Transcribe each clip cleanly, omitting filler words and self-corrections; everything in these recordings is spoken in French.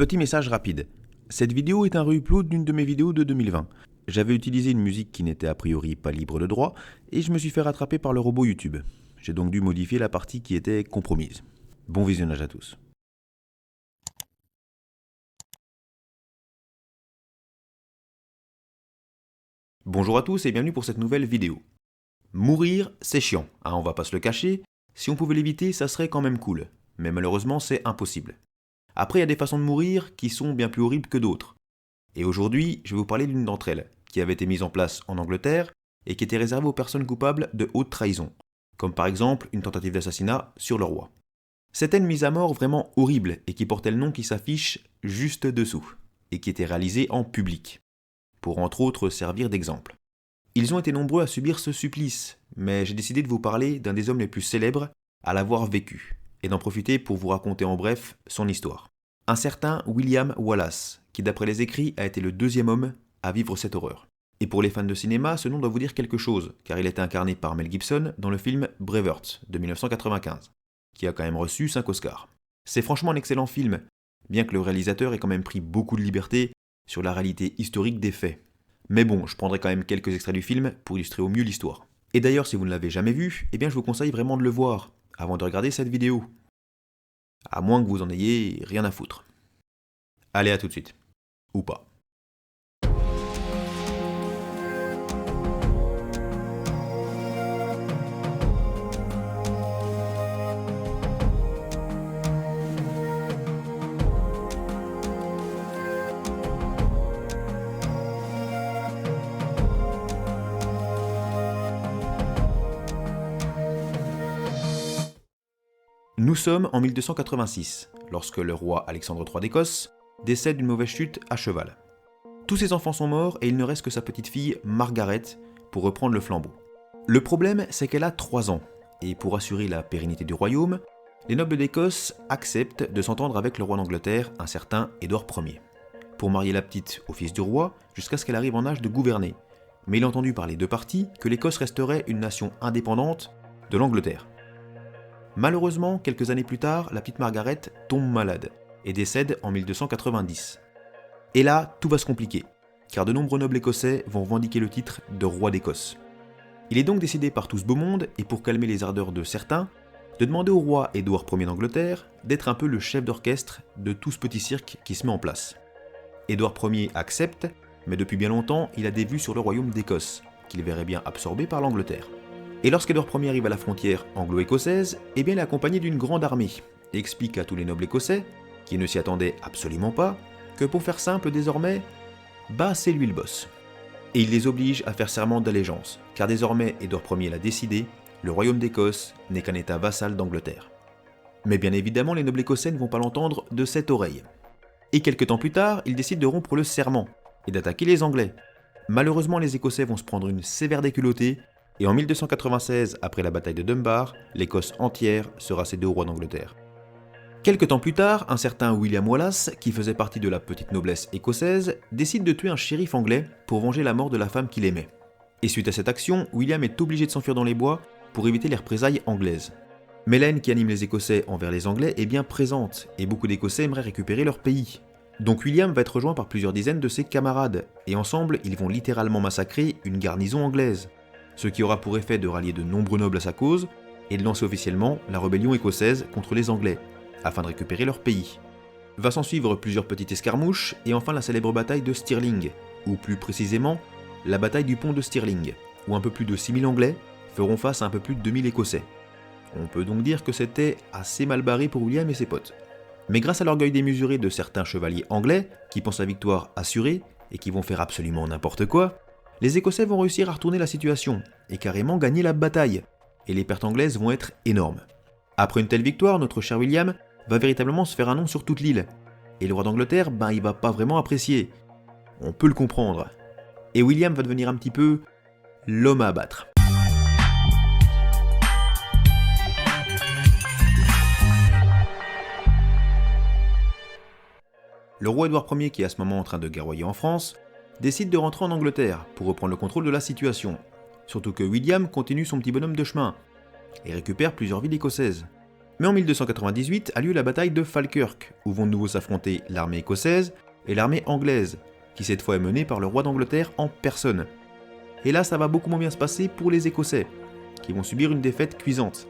Petit message rapide. Cette vidéo est un re-upload d'une de mes vidéos de 2020. J'avais utilisé une musique qui n'était a priori pas libre de droit et je me suis fait rattraper par le robot YouTube. J'ai donc dû modifier la partie qui était compromise. Bon visionnage à tous. Bonjour à tous et bienvenue pour cette nouvelle vidéo. Mourir, c'est chiant, on va pas se le cacher. Si on pouvait l'éviter, ça serait quand même cool. Mais malheureusement, c'est impossible. Après, il y a des façons de mourir qui sont bien plus horribles que d'autres. Et aujourd'hui, je vais vous parler d'une d'entre elles, qui avait été mise en place en Angleterre et qui était réservée aux personnes coupables de haute trahison, comme par exemple une tentative d'assassinat sur le roi. C'était une mise à mort vraiment horrible et qui portait le nom qui s'affiche juste dessous, et qui était réalisée en public, pour entre autres servir d'exemple. Ils ont été nombreux à subir ce supplice, mais j'ai décidé de vous parler d'un des hommes les plus célèbres à l'avoir vécu, et d'en profiter pour vous raconter en bref son histoire. Un certain William Wallace, qui d'après les écrits a été le deuxième homme à vivre cette horreur. Et pour les fans de cinéma, ce nom doit vous dire quelque chose, car il a été incarné par Mel Gibson dans le film Braveheart de 1995, qui a quand même reçu 5 Oscars. C'est franchement un excellent film, bien que le réalisateur ait quand même pris beaucoup de liberté sur la réalité historique des faits. Mais bon, je prendrai quand même quelques extraits du film pour illustrer au mieux l'histoire. Et d'ailleurs, si vous ne l'avez jamais vu, eh bien je vous conseille vraiment de le voir, avant de regarder cette vidéo. À moins que vous en ayez rien à foutre. Allez, à tout de suite. Ou pas. Nous sommes en 1286, lorsque le roi Alexandre III d'Écosse décède d'une mauvaise chute à cheval. Tous ses enfants sont morts et il ne reste que sa petite fille Margaret pour reprendre le flambeau. Le problème, c'est qu'elle a 3 ans, et pour assurer la pérennité du royaume, les nobles d'Écosse acceptent de s'entendre avec le roi d'Angleterre, un certain Édouard Ier, pour marier la petite au fils du roi jusqu'à ce qu'elle arrive en âge de gouverner. Mais il a entendu par les deux parties que l'Écosse resterait une nation indépendante de l'Angleterre. Malheureusement, quelques années plus tard, la petite Margaret tombe malade et décède en 1290. Et là, tout va se compliquer, car de nombreux nobles écossais vont revendiquer le titre de roi d'Écosse. Il est donc décidé par tout ce beau monde, et pour calmer les ardeurs de certains, de demander au roi Édouard Ier d'Angleterre d'être un peu le chef d'orchestre de tout ce petit cirque qui se met en place. Édouard Ier accepte, mais depuis bien longtemps, il a des vues sur le royaume d'Écosse, qu'il verrait bien absorbé par l'Angleterre. Et lorsqu'Édouard Ier arrive à la frontière anglo-écossaise, eh bien il est accompagné d'une grande armée, et explique à tous les nobles écossais, qui ne s'y attendaient absolument pas, que pour faire simple désormais, c'est lui le boss. Et il les oblige à faire serment d'allégeance, car désormais Édouard Ier l'a décidé, le royaume d'Écosse n'est qu'un état vassal d'Angleterre. Mais bien évidemment, les nobles écossais ne vont pas l'entendre de cette oreille. Et quelques temps plus tard, ils décident de rompre le serment, et d'attaquer les Anglais. Malheureusement, les Écossais vont se prendre une sévère déculottée, et en 1296, après la bataille de Dunbar, l'Écosse entière sera cédée au roi d'Angleterre. Quelque temps plus tard, un certain William Wallace, qui faisait partie de la petite noblesse écossaise, décide de tuer un shérif anglais pour venger la mort de la femme qu'il aimait. Et suite à cette action, William est obligé de s'enfuir dans les bois pour éviter les représailles anglaises. Mais la haine qui anime les Écossais envers les Anglais est bien présente, et beaucoup d'Écossais aimeraient récupérer leur pays. Donc William va être rejoint par plusieurs dizaines de ses camarades, et ensemble, ils vont littéralement massacrer une garnison anglaise. Ce qui aura pour effet de rallier de nombreux nobles à sa cause et de lancer officiellement la rébellion écossaise contre les Anglais, afin de récupérer leur pays. Va s'en suivre plusieurs petites escarmouches et enfin la célèbre bataille de Stirling, ou plus précisément la bataille du pont de Stirling, où un peu plus de 6000 Anglais feront face à un peu plus de 2000 Écossais. On peut donc dire que c'était assez mal barré pour William et ses potes. Mais grâce à l'orgueil démesuré de certains chevaliers anglais, qui pensent la victoire assurée et qui vont faire absolument n'importe quoi, les Écossais vont réussir à retourner la situation et carrément gagner la bataille, et les pertes anglaises vont être énormes. Après une telle victoire, notre cher William va véritablement se faire un nom sur toute l'île, et le roi d'Angleterre, il va pas vraiment apprécier. On peut le comprendre. Et William va devenir un petit peu l'homme à abattre. Le roi Édouard Ier, qui est à ce moment en train de guerroyer en France, décide de rentrer en Angleterre pour reprendre le contrôle de la situation. Surtout que William continue son petit bonhomme de chemin et récupère plusieurs villes écossaises. Mais en 1298 a lieu la bataille de Falkirk, où vont de nouveau s'affronter l'armée écossaise et l'armée anglaise, qui cette fois est menée par le roi d'Angleterre en personne. Et là, ça va beaucoup moins bien se passer pour les Écossais, qui vont subir une défaite cuisante.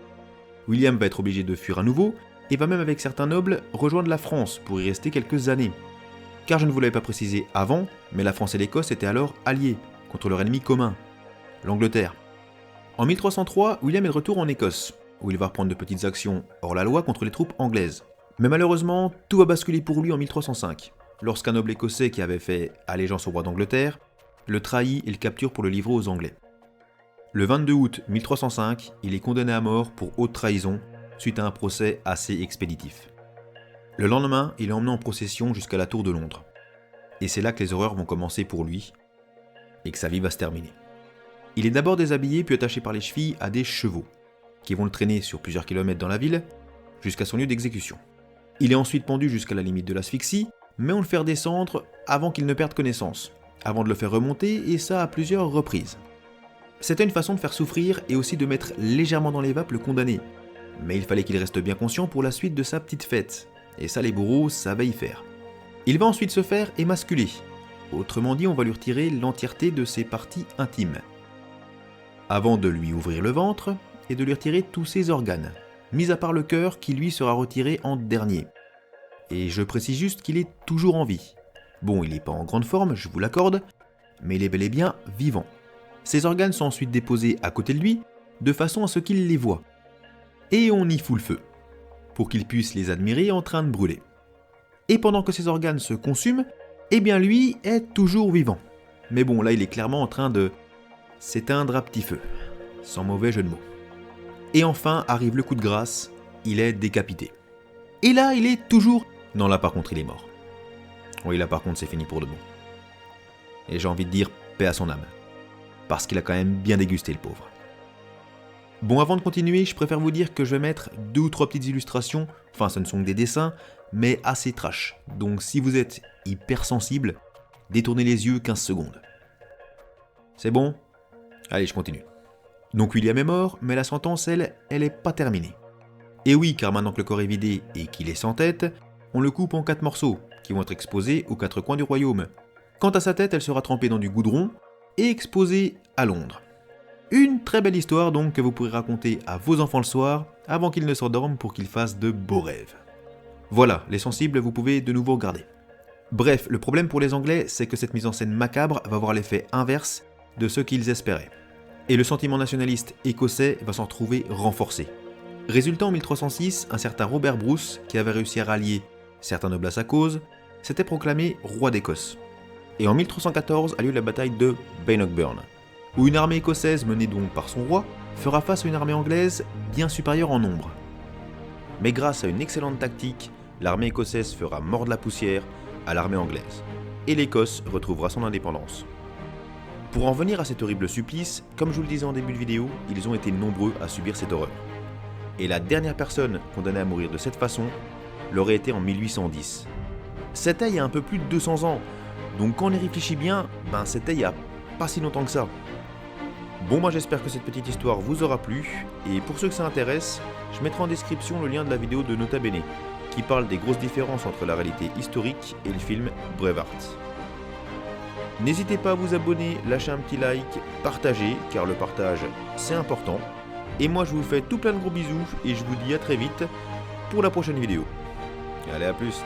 William va être obligé de fuir à nouveau, et va même avec certains nobles rejoindre la France pour y rester quelques années. Car je ne vous l'avais pas précisé avant, mais la France et l'Écosse étaient alors alliés, contre leur ennemi commun, l'Angleterre. En 1303, William est de retour en Écosse, où il va reprendre de petites actions hors la loi contre les troupes anglaises. Mais malheureusement, tout va basculer pour lui en 1305, lorsqu'un noble écossais qui avait fait allégeance au roi d'Angleterre le trahit et le capture pour le livrer aux Anglais. Le 22 août 1305, il est condamné à mort pour haute trahison suite à un procès assez expéditif. Le lendemain, il est emmené en procession jusqu'à la Tour de Londres. Et c'est là que les horreurs vont commencer pour lui, et que sa vie va se terminer. Il est d'abord déshabillé puis attaché par les chevilles à des chevaux, qui vont le traîner sur plusieurs kilomètres dans la ville, jusqu'à son lieu d'exécution. Il est ensuite pendu jusqu'à la limite de l'asphyxie, mais on le fait redescendre avant qu'il ne perde connaissance, avant de le faire remonter, et ça à plusieurs reprises. C'était une façon de faire souffrir et aussi de mettre légèrement dans les vapes le condamné, mais il fallait qu'il reste bien conscient pour la suite de sa petite fête, et ça les bourreaux savaient y faire. Il va ensuite se faire émasculer, autrement dit on va lui retirer l'entièreté de ses parties intimes, avant de lui ouvrir le ventre et de lui retirer tous ses organes, mis à part le cœur qui lui sera retiré en dernier. Et je précise juste qu'il est toujours en vie. Bon, il n'est pas en grande forme, je vous l'accorde, mais il est bel et bien vivant. Ses organes sont ensuite déposés à côté de lui, de façon à ce qu'il les voie. Et on y fout le feu, pour qu'il puisse les admirer en train de brûler. Et pendant que ses organes se consument, eh bien lui est toujours vivant. Mais bon, là il est clairement en train de s'éteindre à petit feu, sans mauvais jeu de mots. Et enfin arrive le coup de grâce, il est décapité. Et là il est toujours... Non là par contre il est mort. Oui là par contre c'est fini pour de bon. Et j'ai envie de dire paix à son âme. Parce qu'il a quand même bien dégusté le pauvre. Bon, avant de continuer, je préfère vous dire que je vais mettre 2 ou 3 petites illustrations, enfin ce ne sont que des dessins, mais assez trash. Donc si vous êtes hypersensible, détournez les yeux 15 secondes. C'est bon ? Allez, je continue. Donc William est mort, mais la sentence, elle est pas terminée. Et oui, car maintenant que le corps est vidé et qu'il est sans tête, on le coupe en 4 morceaux, qui vont être exposés aux 4 coins du royaume. Quant à sa tête, elle sera trempée dans du goudron et exposée à Londres. Une très belle histoire donc que vous pourrez raconter à vos enfants le soir, avant qu'ils ne s'endorment pour qu'ils fassent de beaux rêves. Voilà, les sensibles, vous pouvez de nouveau regarder. Bref, le problème pour les Anglais, c'est que cette mise en scène macabre va avoir l'effet inverse de ce qu'ils espéraient. Et le sentiment nationaliste écossais va s'en retrouver renforcé. Résultat, en 1306, un certain Robert Bruce, qui avait réussi à rallier certains nobles à sa cause, s'était proclamé roi d'Écosse. Et en 1314 a lieu la bataille de Bannockburn, où une armée écossaise menée donc par son roi fera face à une armée anglaise bien supérieure en nombre. Mais grâce à une excellente tactique, l'armée écossaise fera mordre la poussière à l'armée anglaise, et l'Écosse retrouvera son indépendance. Pour en venir à cet horrible supplice, comme je vous le disais en début de vidéo, ils ont été nombreux à subir cette horreur. Et la dernière personne condamnée à mourir de cette façon l'aurait été en 1810. C'était il y a un peu plus de 200 ans, donc quand on y réfléchit bien, c'était il y a pas si longtemps que ça. Bon, moi j'espère que cette petite histoire vous aura plu, et pour ceux que ça intéresse, je mettrai en description le lien de la vidéo de Nota Bene, qui parle des grosses différences entre la réalité historique et le film Braveheart. N'hésitez pas à vous abonner, lâcher un petit like, partager, car le partage c'est important. Et moi je vous fais tout plein de gros bisous, et je vous dis à très vite pour la prochaine vidéo. Allez, à plus.